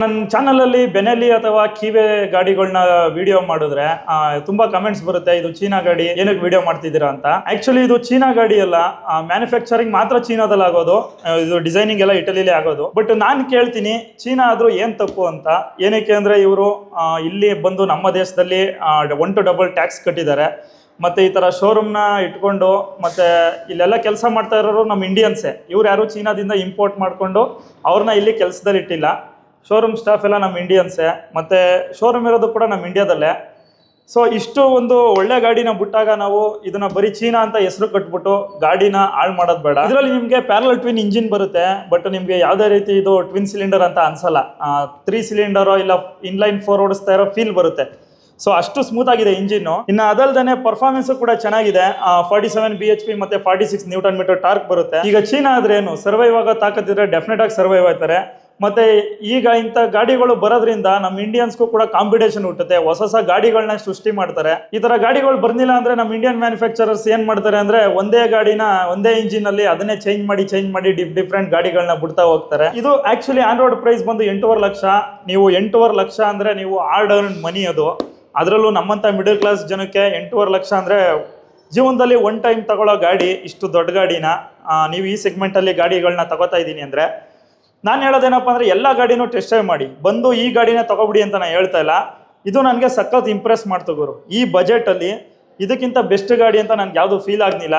ನನ್ನ ಚಾನಲಲ್ಲಿ ಬೆನೆಲಿ ಅಥವಾ ಕೀವೆ ಗಾಡಿಗಳನ್ನ ವಿಡಿಯೋ ಮಾಡಿದ್ರೆ ತುಂಬಾ ಕಮೆಂಟ್ಸ್ ಬರುತ್ತೆ, ಇದು ಚೀನಾ ಗಾಡಿ ಏನಕ್ಕೆ ವಿಡಿಯೋ ಮಾಡ್ತಿದ್ದೀರಾ ಅಂತ. ಆಕ್ಚುಲಿ ಇದು ಚೀನಾ ಗಾಡಿ ಅಲ್ಲ, ಮ್ಯಾನುಫ್ಯಾಕ್ಚರಿಂಗ್ ಮಾತ್ರ ಚೀನಾದಲ್ಲಿ ಆಗೋದು, ಇದು ಡಿಸೈನಿಂಗ್ ಎಲ್ಲ ಇಟಲಿಲೇ ಆಗೋದು. ಬಟ್ ನಾನು ಕೇಳ್ತೀನಿ, ಚೀನಾ ಆದ್ರೂ ಏನ್ ತಪ್ಪು ಅಂತ. ಏನಕ್ಕೆ ಅಂದ್ರೆ ಇವರು ಇಲ್ಲಿ ಬಂದು ನಮ್ಮ ದೇಶದಲ್ಲಿ 1 to 2 ಟ್ಯಾಕ್ಸ್ ಕಟ್ಟಿದ್ದಾರೆ. ಮತ್ತೆ ಈ ತರ ಶೋರೂಮ್ನ ಇಟ್ಕೊಂಡು ಮತ್ತೆ ಇಲ್ಲೆಲ್ಲ ಕೆಲಸ ಮಾಡ್ತಾ ಇರೋರು ನಮ್ಮ ಇಂಡಿಯನ್ಸೇ. ಇವ್ರು ಯಾರು ಚೀನಾದಿಂದ ಇಂಪೋರ್ಟ್ ಮಾಡ್ಕೊಂಡು ಅವ್ರನ್ನ ಇಲ್ಲಿ ಕೆಲಸದಲ್ಲಿ ಇಟ್ಟಿಲ್ಲ. ಶೋರೂಮ್ ಸ್ಟಾಫ್ ಎಲ್ಲ ನಮ್ಮ ಇಂಡಿಯನ್ಸೇ, ಮತ್ತು ಶೋರೂಮ್ ಇರೋದು ಕೂಡ ನಮ್ಮ ಇಂಡಿಯಾದಲ್ಲೇ. ಸೊ ಇಷ್ಟು ಒಂದು ಒಳ್ಳೆ ಗಾಡಿನ ಬಿಟ್ಟಾಗ ನಾವು ಇದನ್ನ ಬರೀ ಚೀನಾ ಅಂತ ಹೆಸರು ಕಟ್ಬಿಟ್ಟು ಗಾಡಿನ ಹಾಳು ಮಾಡೋದು ಬೇಡ. ಇದರಲ್ಲಿ ನಿಮಗೆ ಪ್ಯಾರಲಲ್ ಟ್ವಿನ್ ಇಂಜಿನ್ ಬರುತ್ತೆ, ಬಟ್ ನಿಮಗೆ ಯಾವುದೇ ರೀತಿ ಇದು ಟ್ವಿನ್ ಸಿಲಿಂಡರ್ ಅಂತ ಅನ್ಸಲ್ಲ. 3 ಸಿಲಿಂಡರೋ ಇಲ್ಲ ಇನ್ಲೈನ್ 4 ಓಡಿಸ್ತಾ ಇರೋ ಫೀಲ್ ಬರುತ್ತೆ. ಸೊ ಅಷ್ಟು ಸ್ಮೂತ್ ಆಗಿದೆ ಇಂಜಿನ್ನು. ಇನ್ನು ಅದಲ್ದೇ ಪರ್ಫಾರ್ಮೆನ್ಸ್ ಕೂಡ ಚೆನ್ನಾಗಿದೆ. 47 BHP ಮತ್ತೆ 46 Nm ಟಾರ್ಕ್ ಬರುತ್ತೆ. ಈಗ ಚೀನಾ ಆದ್ರೆ ಏನು, ಸರ್ವೈವ್ ಆಗೋ ತಾಕತ್ತಿದ್ರೆ ಡೆಫಿನೆಟ್ ಆಗಿ ಸರ್ವೈವ್ ಆಗ್ತಾರೆ. ಮತ್ತೆ ಈಗ ಇಂಥ ಗಾಡಿಗಳು ಬರೋದ್ರಿಂದ ನಮ್ಮ ಇಂಡಿಯನ್ಸ್ಗೂ ಕೂಡ ಕಾಂಪಿಟೇಷನ್ ಹುಟ್ಟುತ್ತೆ, ಹೊಸ ಗಾಡಿಗಳನ್ನ ಸೃಷ್ಟಿ ಮಾಡ್ತಾರೆ. ಈ ತರ ಗಾಡಿಗಳು ಬರ್ಲಿಲ್ಲ ಅಂದ್ರೆ ನಮ್ಮ ಇಂಡಿಯನ್ ಮ್ಯಾನುಫ್ಯಾಕ್ಚರರ್ಸ್ ಏನ್ ಮಾಡ್ತಾರೆ ಅಂದ್ರೆ ಒಂದೇ ಗಾಡಿನ ಒಂದೇ ಇಂಜಿನ್ ಅಲ್ಲಿ ಅದನ್ನೇ ಚೇಂಜ್ ಮಾಡಿ ಡಿಫ್ರೆಂಟ್ ಗಾಡಿಗಳನ್ನ ಬಿಡ್ತಾ ಹೋಗ್ತಾರೆ. ಇದು ಆಕ್ಚುಲಿ ಆನ್ ರೋಡ್ ಪ್ರೈಸ್ ಬಂದು 8.5 ಲಕ್ಷ. ನೀವು 8.5 ಲಕ್ಷ ಅಂದ್ರೆ ನೀವು ಹಾರ್ಡ್ ಅರ್ನ್ ಮನಿ ಅದು. ಅದರಲ್ಲೂ ನಮ್ಮಂತ ಮಿಡಲ್ ಕ್ಲಾಸ್ ಜನಕ್ಕೆ 8.5 ಲಕ್ಷ ಅಂದ್ರೆ ಜೀವನದಲ್ಲಿ ಒನ್ ಟೈಮ್ ತಗೊಳ್ಳೋ ಗಾಡಿ. ಇಷ್ಟು ದೊಡ್ಡ ಗಾಡಿನ ನೀವು ಈ ಸೆಗ್ಮೆಂಟಲ್ಲಿ ಗಾಡಿಗಳನ್ನ ತಗೋತಾ ಇದ್ದೀನಿ ಅಂದರೆ ನಾನು ಹೇಳೋದೇನಪ್ಪ ಅಂದರೆ ಎಲ್ಲ ಗಾಡಿನೂ ಟೆಸ್ಟ್ ಡ್ರೈವ್ ಮಾಡಿ ಬಂದು ಈ ಗಾಡಿನೇ ತಗೊಬಿಡಿ ಅಂತ ನಾನು ಹೇಳ್ತಾ ಇಲ್ಲ. ಇದು ನನಗೆ ಸಖತ್ ಇಂಪ್ರೆಸ್ ಮಾಡ್ತು ಗುರು. ಈ ಬಜೆಟಲ್ಲಿ ಇದಕ್ಕಿಂತ ಬೆಸ್ಟ್ ಗಾಡಿ ಅಂತ ನನಗೆ ಯಾವುದು ಫೀಲ್ ಆಗಲಿಲ್ಲ.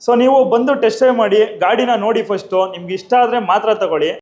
ಸೊ ನೀವು ಬಂದು ಟೆಸ್ಟ್ ಡ್ರೈವ್ ಮಾಡಿ, ಗಾಡಿನ ನೋಡಿ ಫಸ್ಟು. ನಿಮ್ಗೆ ಇಷ್ಟ ಆದರೆ ಮಾತ್ರ ತಗೊಳ್ಳಿ.